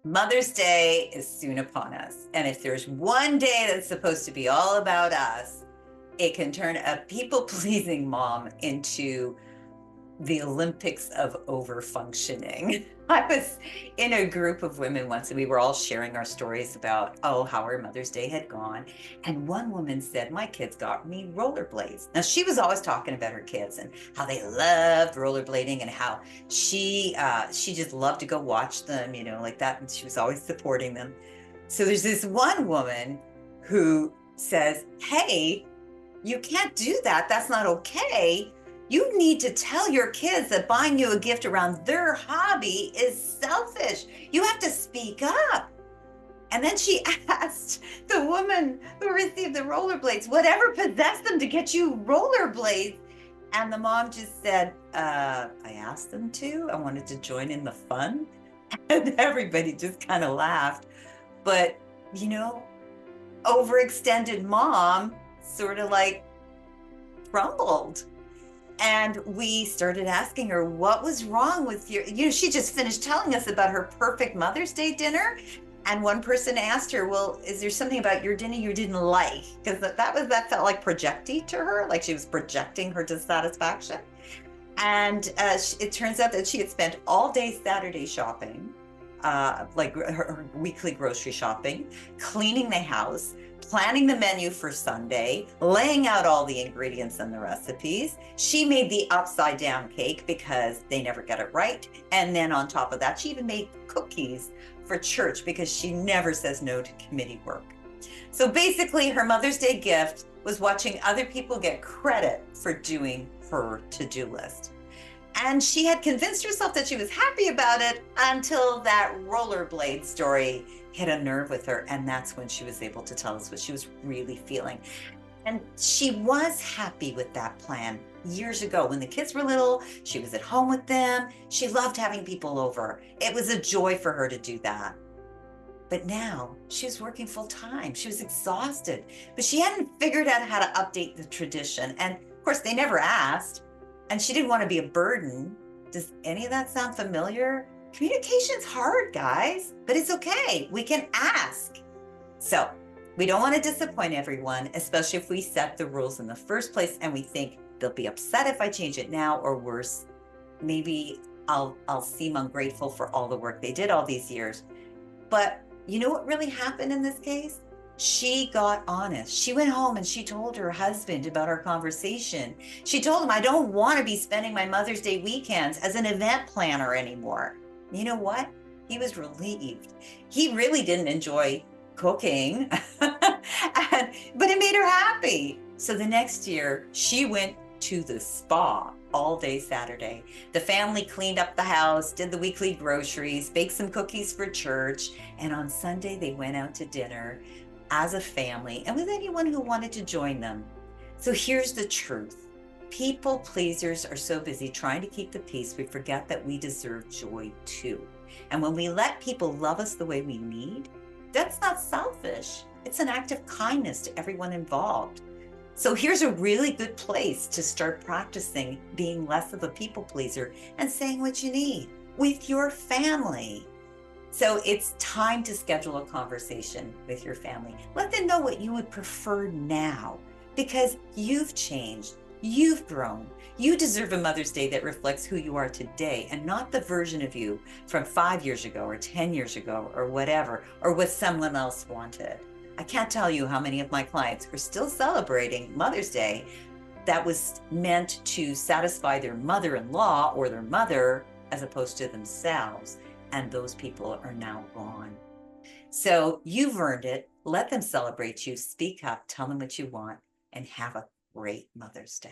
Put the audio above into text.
Mother's Day is soon upon us. And if there's one day that's supposed to be all about us, it can turn a people pleasing mom into the Olympics of over functioning. I was in a group of women once and we were all sharing our stories about, how our Mother's Day had gone. And one woman said, my kids got me rollerblades. Now, she was always talking about her kids and how they loved rollerblading and how she just loved to go watch them, like that. And she was always supporting them. So there's this one woman who says, hey, you can't do that. That's not okay. You need to tell your kids that buying you a gift around their hobby is selfish. You have to speak up. And then she asked the woman who received the rollerblades, whatever possessed them to get you rollerblades? And the mom just said, I asked them to. I wanted to join in the fun. And everybody just kind of laughed. But, overextended mom sort of like crumbled. And we started asking her, what was wrong with she just finished telling us about her perfect Mother's Day dinner. And one person asked her, well, is there something about your dinner you didn't like? Because that felt like projecting to her, like she was projecting her dissatisfaction. And it turns out that she had spent all day Saturday shopping, like her weekly grocery shopping, cleaning the house, planning the menu for Sunday, laying out all the ingredients and the recipes. She made the upside down cake because they never get it right. And then on top of that, she even made cookies for church because she never says no to committee work. So basically, her Mother's Day gift was watching other people get credit for doing her to-do list. And she had convinced herself that she was happy about it until that rollerblade story hit a nerve with her. And that's when she was able to tell us what she was really feeling. And she was happy with that plan years ago when the kids were little. She was at home with them. She loved having people over. It was a joy for her to do that. But now she was working full time. She was exhausted, but she hadn't figured out how to update the tradition. And of course, they never asked. And she didn't want to be a burden. Does any of that sound familiar? Communication's hard, guys, but it's okay. We can ask. So we don't want to disappoint everyone, especially if we set the rules in the first place and we think they'll be upset if I change it now, or worse, maybe I'll seem ungrateful for all the work they did all these years. But you know what really happened in this case? She got honest. She went home and she told her husband about our conversation. She told him, I don't want to be spending my Mother's Day weekends as an event planner anymore. You know what? He was relieved. He really didn't enjoy cooking, but it made her happy. So the next year, she went to the spa all day Saturday. The family cleaned up the house, did the weekly groceries, baked some cookies for church, and on Sunday they went out to dinner as a family and with anyone who wanted to join them. So here's the truth. People pleasers are so busy trying to keep the peace, we forget that we deserve joy too. And when we let people love us the way we need, that's not selfish. It's an act of kindness to everyone involved. So here's a really good place to start practicing being less of a people pleaser and saying what you need with your family. So it's time to schedule a conversation with your family. Let them know what you would prefer now, because you've changed, you've grown. You deserve a Mother's Day that reflects who you are today and not the version of you from 5 years ago or 10 years ago or whatever, or what someone else wanted. I can't tell you how many of my clients are still celebrating Mother's Day that was meant to satisfy their mother-in-law or their mother as opposed to themselves. And those people are now gone. So you've earned it. Let them celebrate you. Speak up, tell them what you want, and have a great Mother's Day.